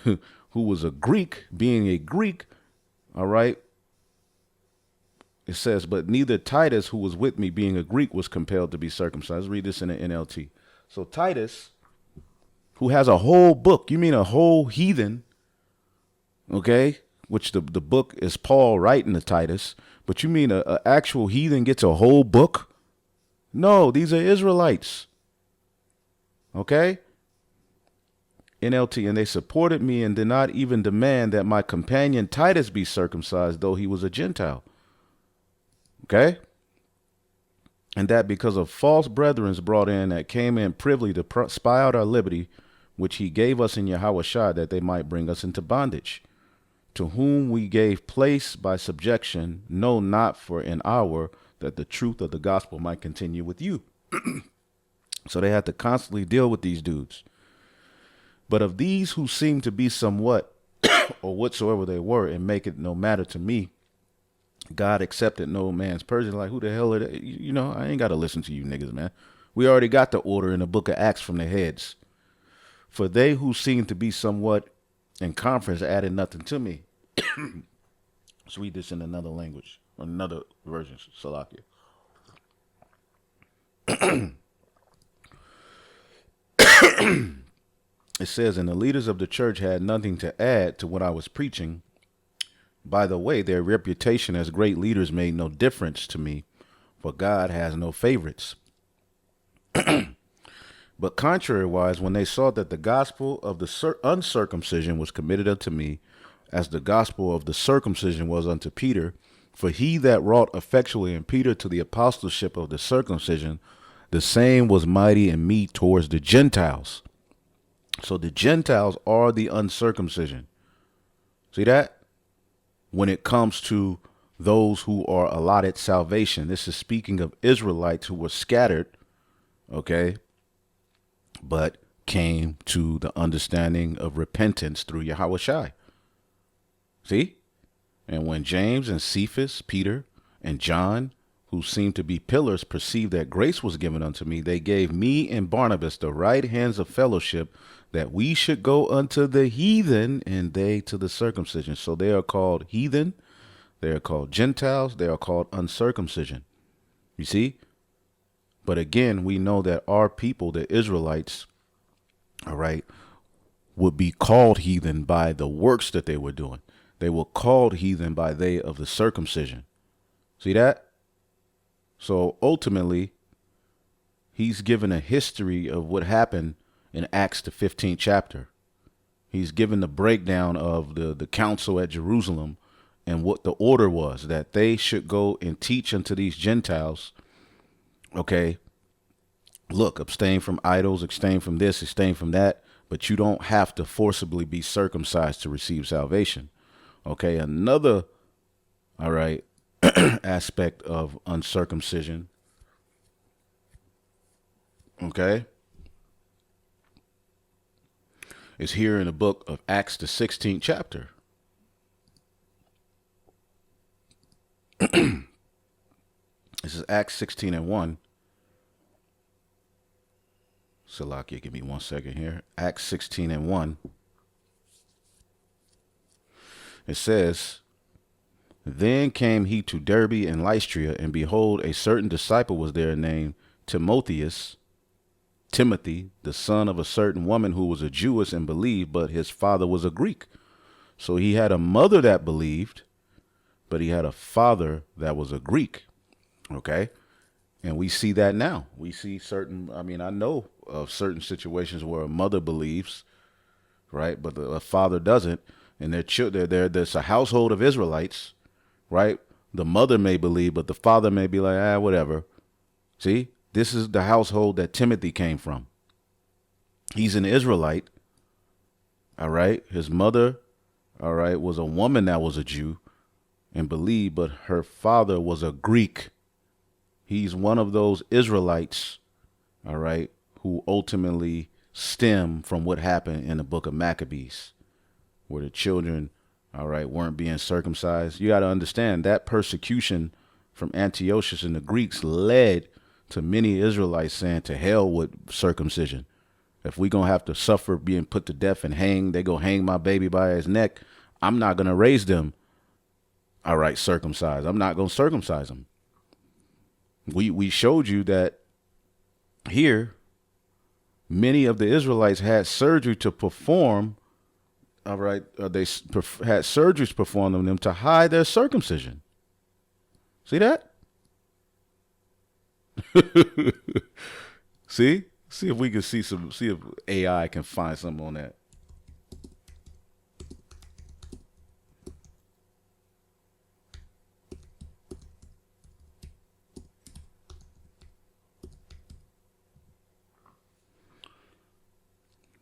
who was a Greek, being a Greek, all right, it says, but neither Titus, who was with me, being a Greek, was compelled to be circumcised. Read this in the NLT. So Titus, who has a whole book, you mean a whole heathen, okay, which the book is Paul writing to Titus, but you mean a actual heathen gets a whole book? No, these are Israelites, okay? NLT, and they supported me and did not even demand that my companion Titus be circumcised, though he was a Gentile. Okay? And that because of false brethren brought in that came in privily to spy out our liberty, which he gave us in Yahushua, that they might bring us into bondage, to whom we gave place by subjection, no, not for an hour, that the truth of the gospel might continue with you. So they had to constantly deal with these dudes. But of these who seem to be somewhat or whatsoever they were, and make it no matter to me, God accepted no man's person. Like, who the hell are they? You know, I ain't got to listen to you niggas, man. We already got the order in the book of Acts from the heads. For they who seem to be somewhat in conference added nothing to me. Let's read this in another language, another version, Salakia. It says, and the leaders of the church had nothing to add to what I was preaching. By the way, their reputation as great leaders made no difference to me, for God has no favorites. But contrariwise, when they saw that the gospel of the uncircumcision was committed unto me, as the gospel of the circumcision was unto Peter, for he that wrought effectually in Peter to the apostleship of the circumcision, the same was mighty in me towards the Gentiles. So the Gentiles are the uncircumcision. See that? When it comes to those who are allotted salvation, this is speaking of Israelites who were scattered, okay, but came to the understanding of repentance through Yahweh Shai. See? And when James and Cephas, Peter, and John, who seemed to be pillars, perceived that grace was given unto me, they gave me and Barnabas the right hands of fellowship, that we should go unto the heathen, and they to the circumcision. So they are called heathen, they are called Gentiles, they are called uncircumcision. You see? But again, we know that our people, the Israelites, all right, would be called heathen by the works that they were doing. They were called heathen by they of the circumcision. See that? So ultimately, he's given a history of what happened in Acts, the 15th chapter. He's given the breakdown of the council at Jerusalem and what the order was, that they should go and teach unto these Gentiles, okay, look, abstain from idols, abstain from this, abstain from that, but you don't have to forcibly be circumcised to receive salvation. Okay, another, all right, aspect of uncircumcision, okay, is here in the book of Acts, the 16th chapter. This is Acts 16 and 1. Salakia, give me 1 second here. Acts 16 and 1. It says, then came he to Derbe and Lystra, and behold, a certain disciple was there named Timothy, the son of a certain woman who was a Jewess and believed, but his father was a Greek. So he had a mother that believed, but he had a father that was a Greek. Okay. And we see that now. We see certain, I know of certain situations where a mother believes, right, but a father doesn't, and there's a household of Israelites, right? The mother may believe, but the father may be like, whatever. See, this is the household that Timothy came from. He's an Israelite, all right? His mother, all right, was a woman that was a Jew and believed, but her father was a Greek. He's one of those Israelites, all right, who ultimately stem from what happened in the book of Maccabees, where the children, all right, weren't being circumcised. You got to understand that persecution from Antiochus and the Greeks led to many Israelites saying, to hell with circumcision. If we going to have to suffer being put to death and hang, they go hang my baby by his neck, I'm not going to raise them, all right, circumcised. I'm not going to circumcise them. We showed you that here, many of the Israelites had surgery to perform, all right, they had surgeries performed on them to hide their circumcision. See that? See if we can see if AI can find something on that.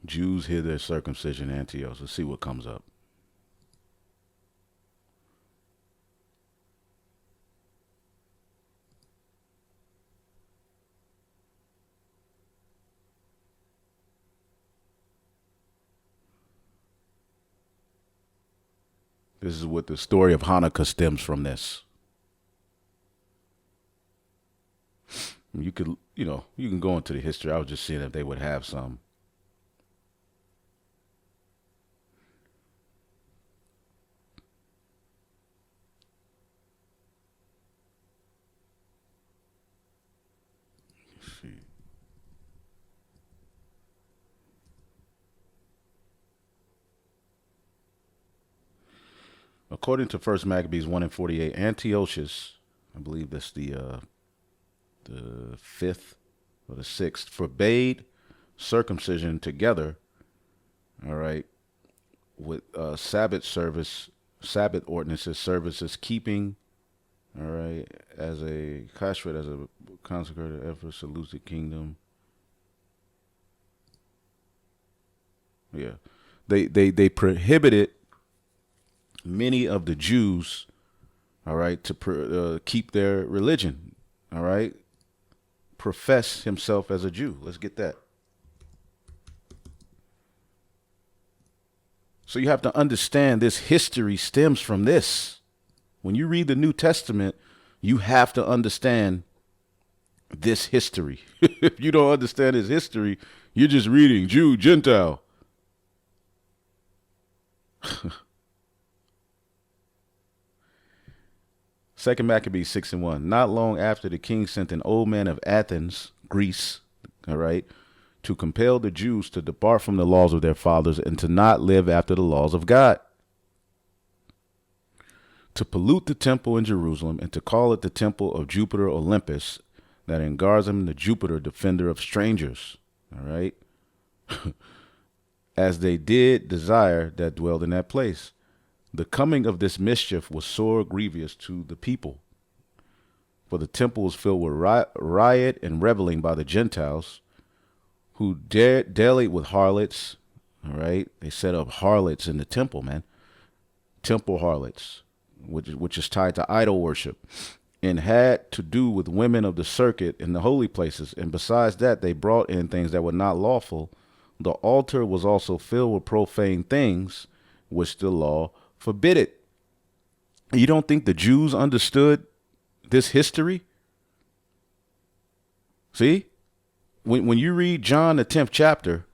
Jews hid their circumcision in Antioch. Let's see what comes up. This is what the story of Hanukkah stems from this. You could, you can go into the history. I was just seeing if they would have some. Let's see. According to First Maccabees 1:48, Antiochus, I believe that's the fifth or the sixth, forbade circumcision together, all right, with Sabbath ordinances, services, keeping, all right, as a kashrut, as a consecrated effort, salutes the kingdom. Yeah, they prohibited many of the Jews, all right, to keep their religion, all right, profess himself as a Jew. Let's get that. So you have to understand this history stems from this. When you read the New Testament, you have to understand this history. If you don't understand his history, you're just reading Jew, Gentile. Second Maccabees 6:1. Not long after, the king sent an old man of Athens, Greece, all right, to compel the Jews to depart from the laws of their fathers and to not live after the laws of God, to pollute the temple in Jerusalem and to call it the temple of Jupiter Olympus, that in Garzam the Jupiter, defender of strangers, all right, as they did desire that dwelled in that place. The coming of this mischief was sore grievous to the people, for the temple was filled with riot and reveling by the Gentiles, who dallied with harlots. All right, they set up harlots in the temple, man. Temple harlots, which is tied to idol worship, and had to do with women of the circuit in the holy places. And besides that, they brought in things that were not lawful. The altar was also filled with profane things, which the law forbid it. You don't think the Jews understood this history? See? When you read John, the 10th chapter,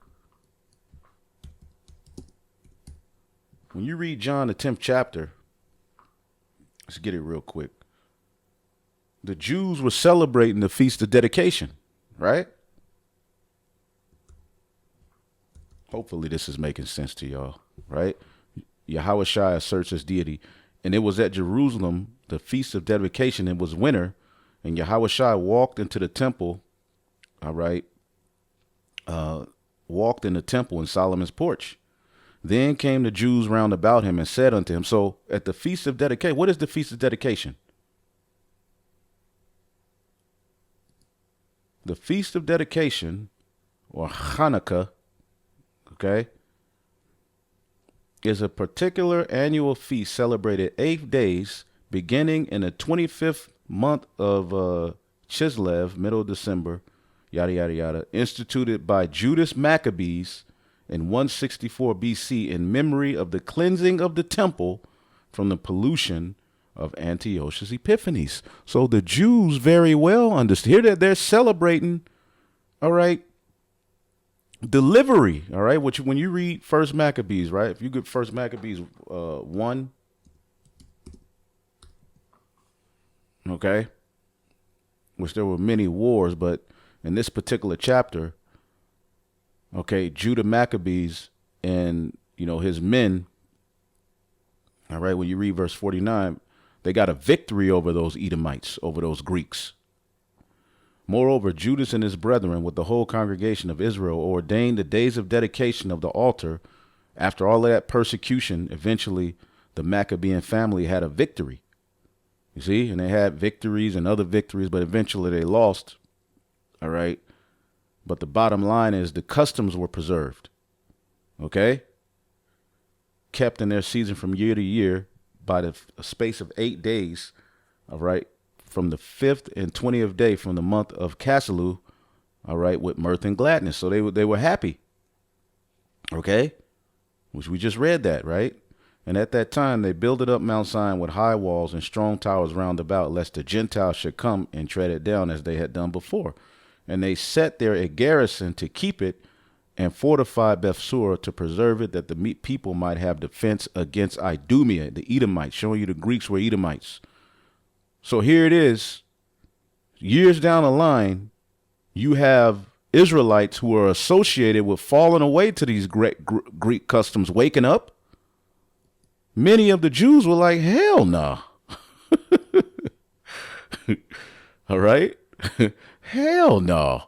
let's get it real quick. The Jews were celebrating the Feast of Dedication, right? Hopefully this is making sense to y'all, right? Yahushua asserts his deity. And it was at Jerusalem, the Feast of Dedication. It was winter, and Yahushua walked into the temple, all right, walked in the temple in Solomon's porch. Then came the Jews round about him and said unto him, so at the Feast of Dedication, what is the Feast of Dedication? The Feast of Dedication, or Hanukkah, okay, is a particular annual feast celebrated 8 days, beginning in the 25th month of Chislev, middle of December, yada, yada, yada, instituted by Judas Maccabees in 164 BC in memory of the cleansing of the temple from the pollution of Antiochus Epiphanes. So the Jews very well understand. Here that they're celebrating, all right, delivery, all right, which when you read First Maccabees, right, if you get First Maccabees 1, okay, which there were many wars, but in this particular chapter, okay, Judah Maccabees and his men, all right, when you read verse 49, they got a victory over those Edomites, over those Greeks. Moreover, Judas and his brethren with the whole congregation of Israel ordained the days of dedication of the altar. After all of that persecution, eventually the Maccabean family had a victory. You see, and they had victories and other victories, but eventually they lost. All right. But the bottom line is the customs were preserved. Okay. Kept in their season from year to year by the space of 8 days. All right. From the 5th and 20th day from the month of Caselu, all right, with mirth and gladness. So they were happy, okay, which we just read that, right? And at that time they builded up Mount Zion with high walls and strong towers round about, lest the Gentiles should come and tread it down as they had done before. And they set there a garrison to keep it, and fortified Bethsur to preserve it, that the people might have defense against Idumea, the Edomites, showing you the Greeks were Edomites. So here it is, years down the line, you have Israelites who are associated with falling away to these Greek customs waking up. Many of the Jews were like, hell no. All right? Hell no.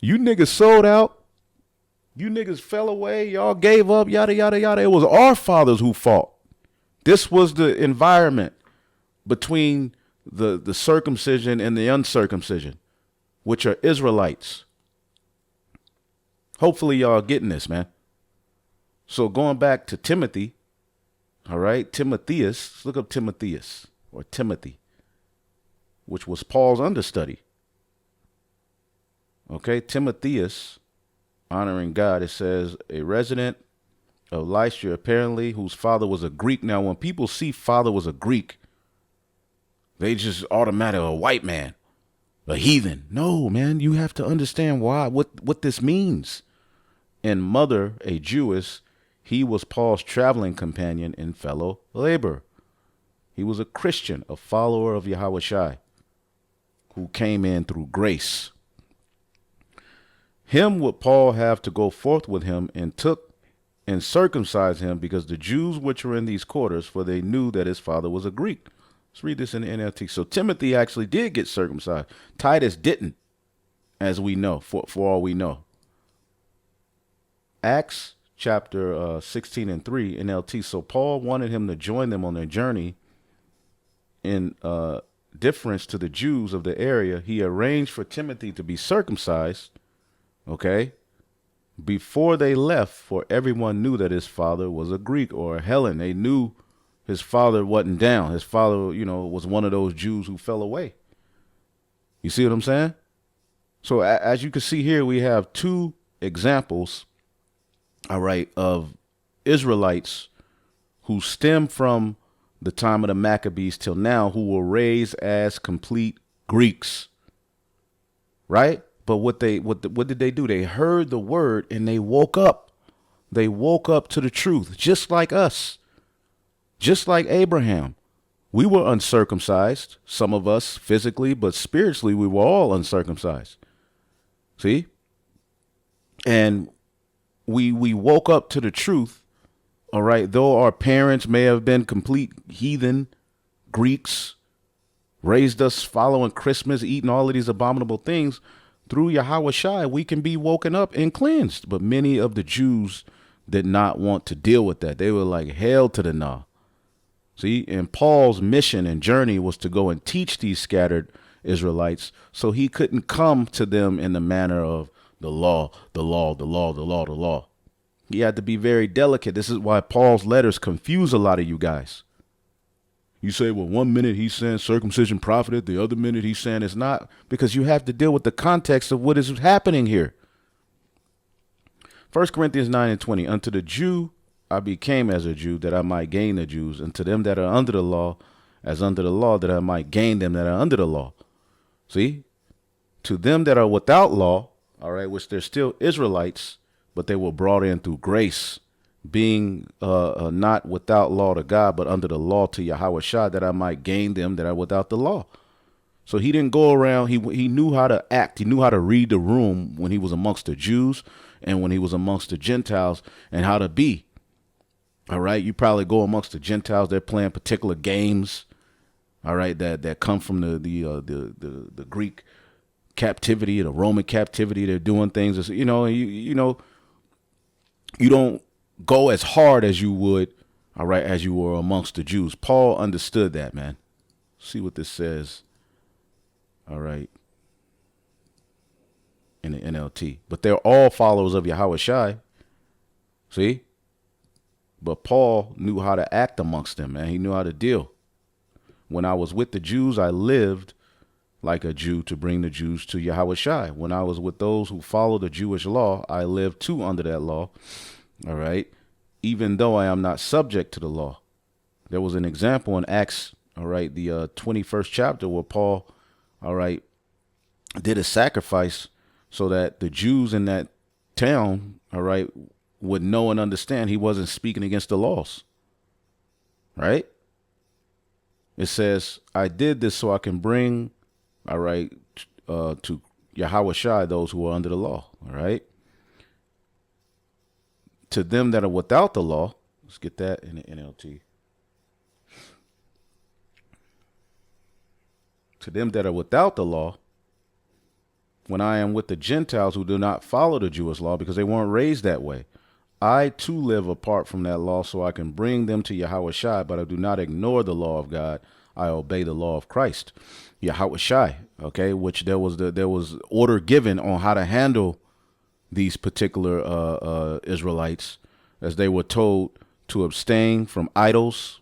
You niggas sold out. You niggas fell away. Y'all gave up, yada, yada, yada. It was our fathers who fought. This was the environment between the circumcision and the uncircumcision, which are Israelites. Hopefully y'all getting this, man. So going back to Timothy, all right, Timotheus, look up Timotheus or Timothy, which was Paul's understudy. Okay, Timotheus, honoring God, it says, a resident of Lystra, apparently, whose father was a Greek. Now, when people see father was a Greek, they just automatically a white man, a heathen. No, man, you have to understand why, what this means. And mother, a Jewess, he was Paul's traveling companion and fellow laborer. He was a Christian, a follower of Yahushua, who came in through grace. Him would Paul have to go forth with him, and took and circumcised him, because the Jews which were in these quarters, for they knew that his father was a Greek. Let's read this in the NLT. So Timothy actually did get circumcised. Titus didn't, as we know, for all we know. Acts chapter 16 and 3 NLT. So Paul wanted him to join them on their journey. In difference to the Jews of the area, he arranged for Timothy to be circumcised, okay, before they left, for everyone knew that his father was a Greek or a Hellen. They knew his father wasn't down. His father, was one of those Jews who fell away. You see what I'm saying? So as you can see here, we have two examples, all right, of Israelites who stem from the time of the Maccabees till now, who were raised as complete Greeks, right? But what did they do? They heard the word and they woke up. They woke up to the truth, just like us, just like Abraham. We were uncircumcised, some of us physically, but spiritually we were all uncircumcised. See? And we woke up to the truth, all right, though our parents may have been complete heathen Greeks, raised us following Christmas, eating all of these abominable things. Through Yahushua, we can be woken up and cleansed. But many of the Jews did not want to deal with that. They were like, hell to the nah. See, and Paul's mission and journey was to go and teach these scattered Israelites, so he couldn't come to them in the manner of the law, the law, the law, the law, the law. He had to be very delicate. This is why Paul's letters confuse a lot of you guys. You say, well, 1 minute he's saying circumcision profited, the other minute he's saying it's not, because you have to deal with the context of what is happening here. 1 Corinthians 9 and 20, unto the Jew I became as a Jew, that I might gain the Jews, and to them that are under the law, as under the law, that I might gain them that are under the law. See, to them that are without law, all right, which they're still Israelites, but they were brought in through grace, being not without law to God, but under the law to Yahushua, that I might gain them that are without the law. So he didn't go around. He knew how to act. He knew how to read the room when he was amongst the Jews and when he was amongst the Gentiles, and how to be. All right. You probably go amongst the Gentiles. They're playing particular games. All right. That come from the Greek captivity, the Roman captivity. They're doing things, you don't go as hard as you would, all right, as you were amongst the Jews. Paul understood that, man. See what this says, all right, in the NLT. But they're all followers of Yahushua, see? But Paul knew how to act amongst them, man. He knew how to deal. When I was with the Jews, I lived like a Jew to bring the Jews to Yahushua. When I was with those who follow the Jewish law, I lived too under that law. All right. even though I am not subject to the law. There was an example in Acts, all right, the 21st chapter, where Paul, all right, did a sacrifice so that the Jews in that town, all right, would know and understand he wasn't speaking against the laws, right? It says, I did this so I can bring, all right, to Yahweh Shai those who are under the law, all right? To them that are without the law, let's get that in the NLT. To them that are without the law, when I am with the Gentiles who do not follow the Jewish law because they weren't raised that way, I too live apart from that law so I can bring them to Yahweh Shai, but I do not ignore the law of God. I obey the law of Christ, Yahweh Shai, okay, which there was order given on how to handle these particular Israelites, as they were told to abstain from idols,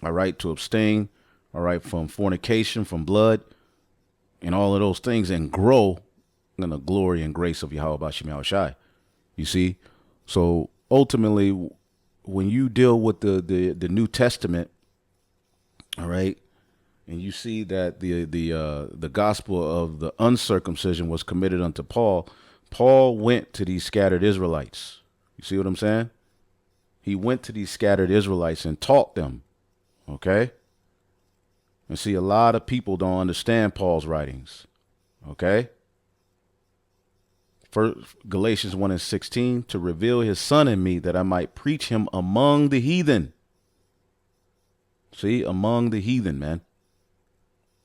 all right, to abstain, all right, from fornication, from blood, and all of those things, and grow in the glory and grace of Yahweh Bashim Yahweh Shai. You see? So ultimately, when you deal with the New Testament, all right, and you see that the gospel of the uncircumcision was committed unto Paul, Paul went to these scattered Israelites. You see what I'm saying? He went to these scattered Israelites and taught them, okay? And see, a lot of people don't understand Paul's writings, okay? First, Galatians 1:16, to reveal his son in me that I might preach him among the heathen. See, among the heathen, man.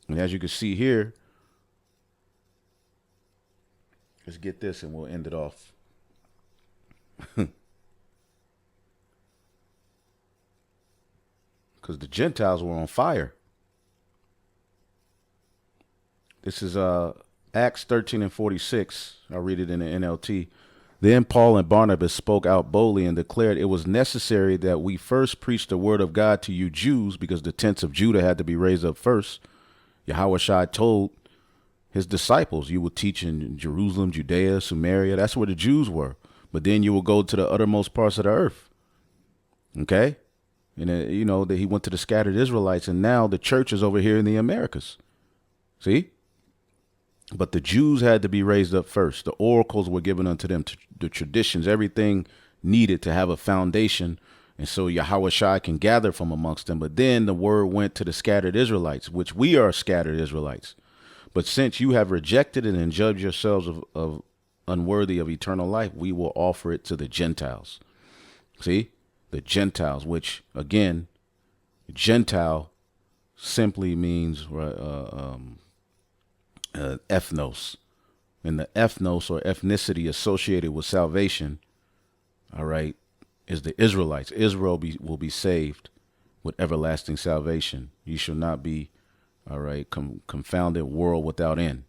And as you can see here, let's get this and we'll end it off. Because the Gentiles were on fire. This is Acts 13:46. I'll read it in the NLT. Then Paul and Barnabas spoke out boldly and declared it was necessary that we first preach the word of God to you Jews, because the tents of Judah had to be raised up first. Yahweh Shai told his disciples, you will teach in Jerusalem, Judea, Samaria. That's where the Jews were. But then you will go to the uttermost parts of the earth. Okay? And, that he went to the scattered Israelites, and now the church is over here in the Americas. See? But the Jews had to be raised up first. The oracles were given unto them, the traditions, everything needed to have a foundation. And so Yahweh Shai can gather from amongst them. But then the word went to the scattered Israelites, which we are scattered Israelites. But since you have rejected it and judged yourselves of unworthy of eternal life, we will offer it to the Gentiles. See? The Gentiles, which, again, Gentile simply means ethnos. And the ethnos or ethnicity associated with salvation, all right, is the Israelites. Israel will be saved with everlasting salvation. You shall not be, all right, confounded world without end.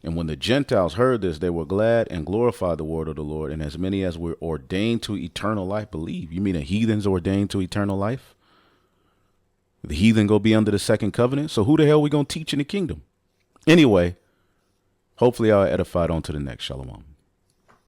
And when the Gentiles heard this, they were glad and glorified the word of the Lord. And as many as were ordained to eternal life believe. You mean the heathens ordained to eternal life? The heathen go be under the second covenant? So who the hell we going to teach in the kingdom? Anyway, hopefully I'll edify on to the next. Shalom.